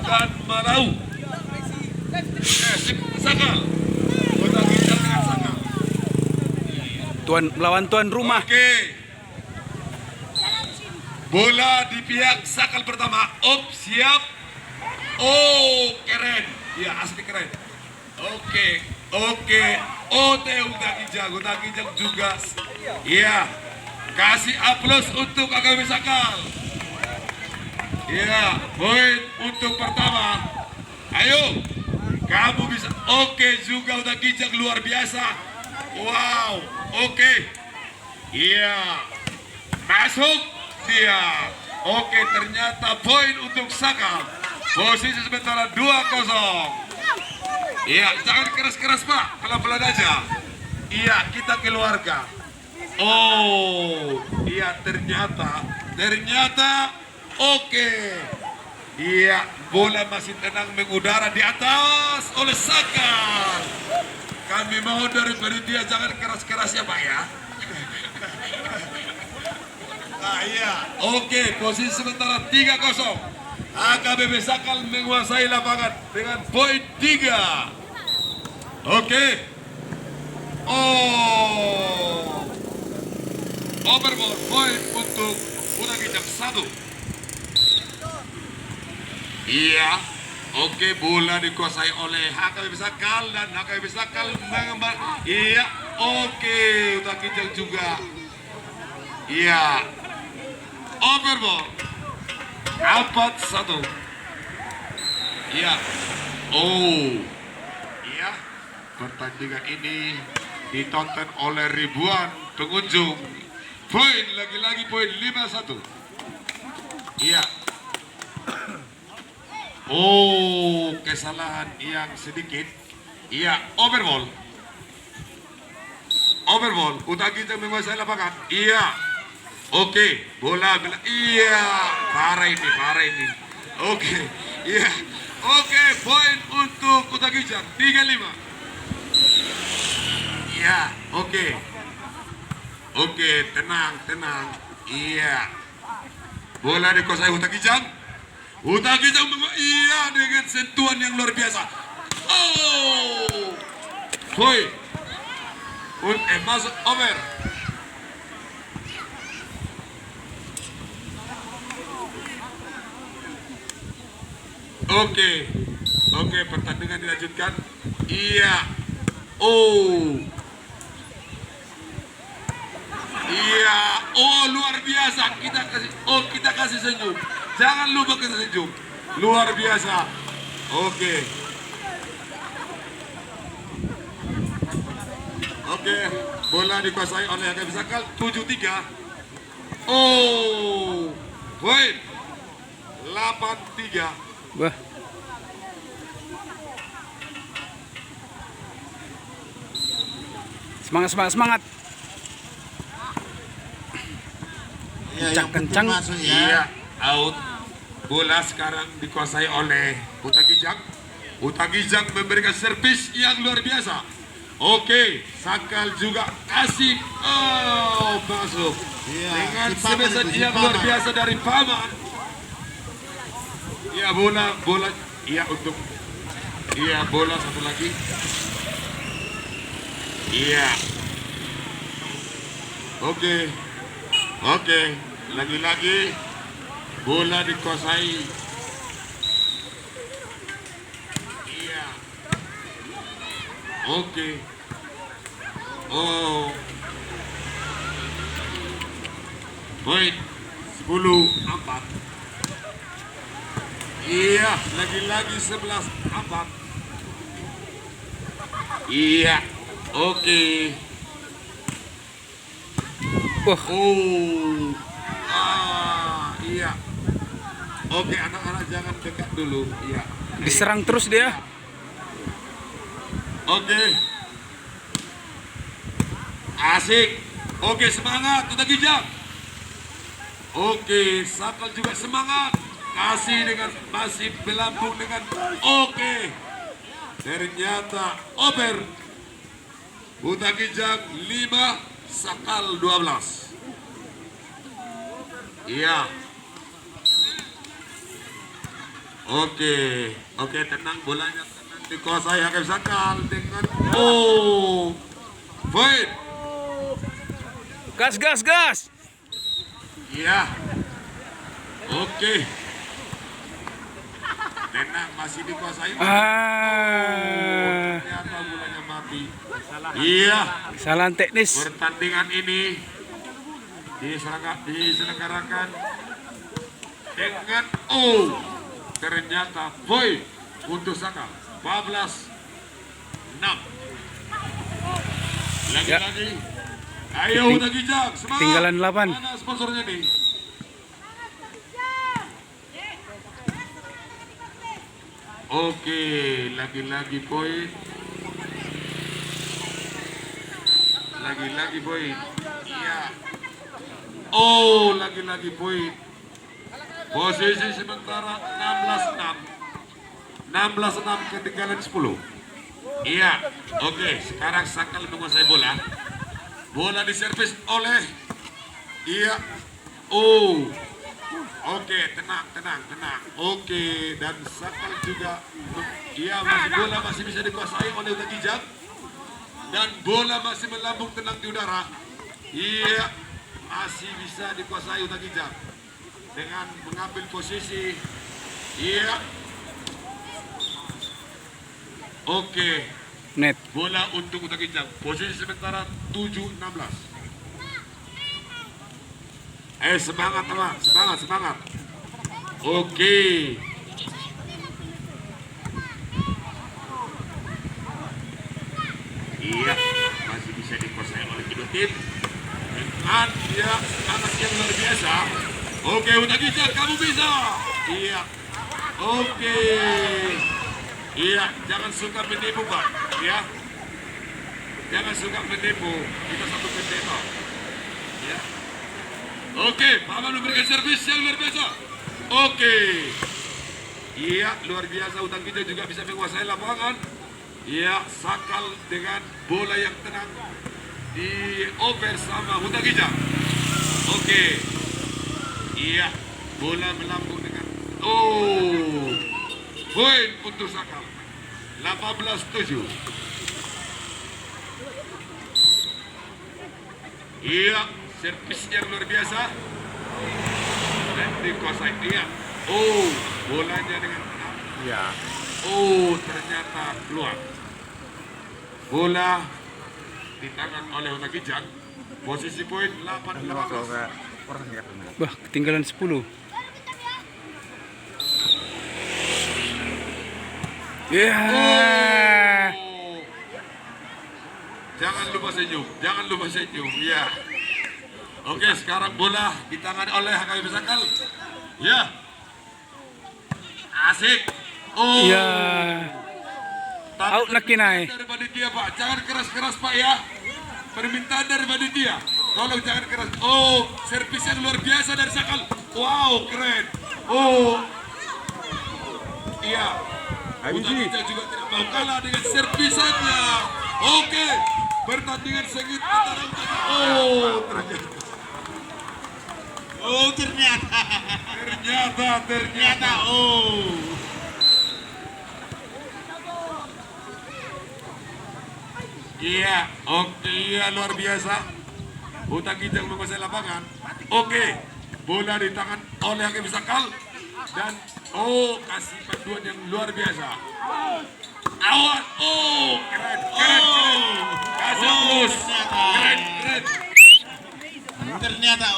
dan Malau. Sakal. Kota Kijang dengan Sakal. Tuan melawan tuan rumah. Oke. Bola di pihak Sakal pertama. Siap. Oh, keren. Ya, asli keren. Oke. Uta Kijang juga. Iya. Kasih aplaus untuk AKB Sakal. Iya, poin untuk pertama. Ayo, kamu bisa. Oke, juga Uta Kijang luar biasa. Wow, oke. Iya, masuk dia. Oke, ternyata poin untuk Sakal. Posisi sementara 2-0. Iya, jangan keras-keras Pak, pelan-pelan aja. Iya, kita keluarga. Oh, iya ternyata oke. Iya, bola masih tenang mengudara di atas oleh Sakal. Kami mohon dari panitia jangan keras-keras ya Pak ya. Nah, iya, oke, posisi sementara 3-0. AKBP Sakal menguasai lapangan dengan poin 3. Oke. Oh. Overball poin untuk Uta Kijang 1. Iya. Oke, bola dikuasai oleh AKBP Sakal dan AKBP Sakal mengembang. Iya. Oke, Uta Kijang juga. Iya. Overball 4-1. Iya. Oh. Iya. Pertandingan ini ditonton oleh ribuan pengunjung. Poin lagi-lagi poin 5-1. Iya. Oh, kesalahan yang sedikit. Iya, overball. Uta Kijang menguasai lapangan. Iya. Oke, bola. Iya, parah ini. Oke. Iya. Oke, poin untuk Uta Kijang 3-5. Iya, oke. Oke, tenang. Iya. Bola dikuasai Uta Kijang. Iya, dengan sentuhan yang luar biasa. Oh. Poin. Masuk over. Oke, pertandingan dilanjutkan. Iya. Oh. Iya, luar biasa. Kita kasih senyum. Jangan lupa kita senyum. Luar biasa. Oke, bola dikuasai oleh AKB Sakal 7-3. Oh, poin 8-3. Wah. Semangat. Ya, Kencang. Iya, out. Bola sekarang dikuasai oleh Uta Kijang. Uta Kijang memberikan servis yang luar biasa. Oke, Sakal juga kasih. Oh, masuk. Iya, Dengan si Paman servis itu, si yang luar Paman. biasa dari Paman. Iya, bola. Iya, untuk. Iya, bola satu lagi. Iya. Oke, lagi-lagi bola dikuasai. Iya. Oke. Oh. Poin 10-4. Iya, lagi-lagi 11-4. Iya. Oke. Wah. Oh. Iya. Oke, anak-anak jangan dekat dulu. Iya. Diserang terus dia. Oke. Asik. Oke, semangat Uta Kijang. Oke, Sakal juga semangat. Kasih dengan masih belambung dengan oke. Ternyata over. Uta Kijang 5, Sakal 12. Iya. Oke, oke, tenang, bolanya tenang, dikuasai Hakim Sakal dengan point. Gas, gas, gas. Iya. Oke. Tenang, masih dikuasai. Ternyata bolanya mati. Iya. Kesalahan teknis. Pertandingan ini diselenggarakan dengan ternyata point untuk Sakal 14-6. Lagi-lagi. Ayo udah gijak, semangat. Tinggalan 8. Mana sponsornya nih? Oke, lagi-lagi poin. Lagi-lagi poin. Iya. Lagi-lagi poin. Posisi sementara 16-6. 16-6 ketinggalan 10. Iya. Oke, sekarang Sakal menguasai bola. Bola diservis oleh Oke, tenang. Oke, dan Sakal juga bola masih bisa dikuasai oleh Uta Gijang. Dan bola masih melambung tenang di udara. Iya, masih bisa dikuasai Uta Gijang dengan mengambil posisi. Iya. Oke. Net. Bola untuk Uta Gijang. Posisi sementara 7-16. Semangat teman, semangat. Oke. Iya, masih bisa dikuasai oleh kedua tim. Dengan semangat yang luar biasa. Oke, Uta Gijang, kamu bisa. Iya. Oke. Iya, jangan suka menipu, Pak. Ya. Jangan suka menipu. Kita satu bendera. Ya. Oke, Paman memberikan servis yang luar biasa. Oke. Iya, luar biasa. Uta Gijang juga bisa menguasai lapangan. Iya, Sakal dengan bola yang tenang di over sama Uta Gijang. Oke. Iya, bola melambung dengan poin untuk Sakal 18-7. Iya, servis yang luar biasa dan dikuasai. Iya. Bolanya dengan tenang. Ya. Ternyata keluar. Bola di tangan oleh Uta Gijang. Posisi poin 8-15. Bah, ketinggalan 10. Ya. Jangan lupa senyum. Ya. Oke, sekarang bola di tangan oleh Hakim Sakal. Ya. Asik. Ya. Out na kinay. Dari panitia, Pak. Jangan keras-keras, Pak, ya. Permintaan dari panitia. Tolong jangan keras. Servis yang luar biasa dari Sakal. Wow, keren. Iya. Uta Gijang juga tidak mau kalah dengan servisannya. Oke. Pertandingan sengit antara ternyata. Iya, oke, iya, luar biasa. Uta Gijang menguasai lapangan. Oke, bola di tangan oleh Hakim Sakal dan kasih panduan yang luar biasa. Awas, keren. Kasih plus, keren. Ternyata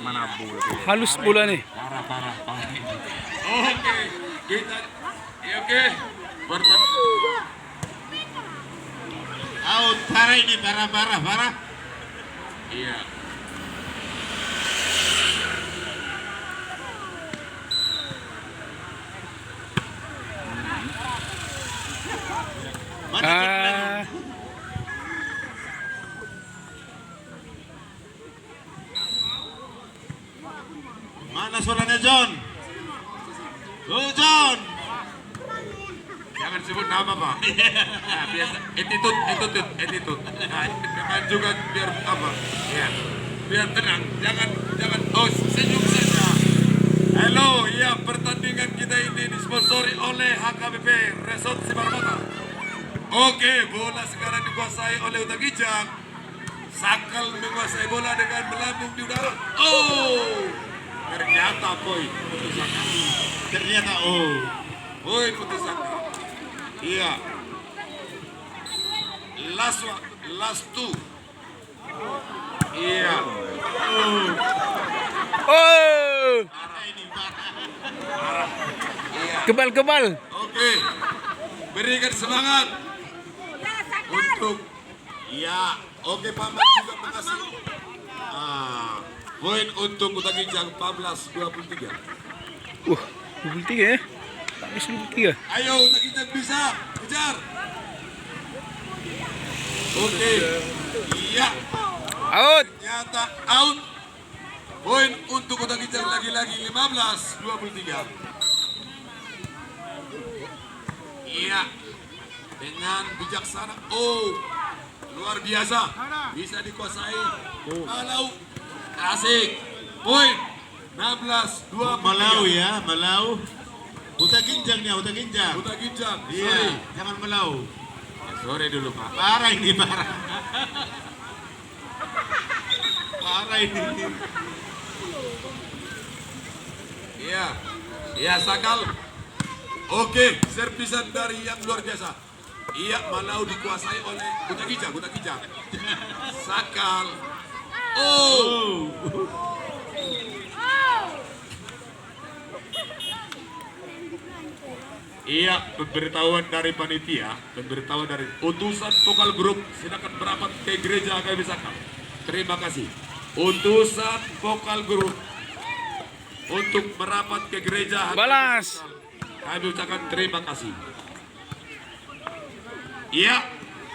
mana bola? Halus bola nih. Parah. Oke, kita, oke. Out, parah ini, parah. Iya. Mana suaranya John? John. Jangan sebut nama, Pak. Nah, biasa attitude. Nah, jangan juga biar apa? Ya. biar tenang, jangan, oh senyum saja. Halo, ya pertandingan kita ini disponsori oleh HKBP Resort Sibarmata. Oke, bola sekarang dikuasai oleh Utagijang. Sakal menguasai bola dengan melambung di udara. Oh, ternyata poin putus Sakal. Ternyata Poin putus Sakal. Iya. Last two. Iya. Oh, Iya. kebal. Oke. Berikan semangat untuk ya. Oke, Pak Mat juga mengasih poin untuk Utagijang 14-23. 23 ya. Habis 23. Ayo Utagijang bisa kejar. Oke. Iya. Out. Ternyata out. Poin untuk Utagijang lagi-lagi 15-23. Iya. Dengan bijaksana. Oh, luar biasa. Bisa dikuasai. Malau. Asik. Poin 16-23. Malau ya, Malau. Utaginjang ya, Utaginjang. Utagijang. Sorry. Iya, jangan Malau. Sorry dulu, Pak. Parah ini, parah. Parah ini. Iya. Iya, Sakal. Oke, servisan dari yang luar biasa. Iya, Malau dikuasai oleh Utagijang. Sakal. Oh. Iya, pemberitahuan dari panitia, pemberitahuan dari utusan vokal grup silakan merapat ke gereja HKBP Sakal. Terima kasih. Utusan vokal grup untuk merapat ke gereja HKBP Balas. Sakal. Kami ucapkan terima kasih. Iya,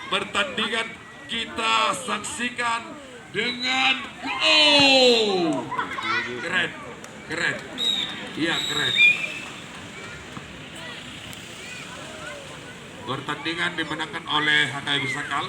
pertandingan kita saksikan dengan keren. Iya, keren. Pertandingan dimenangkan oleh HKBP Sakal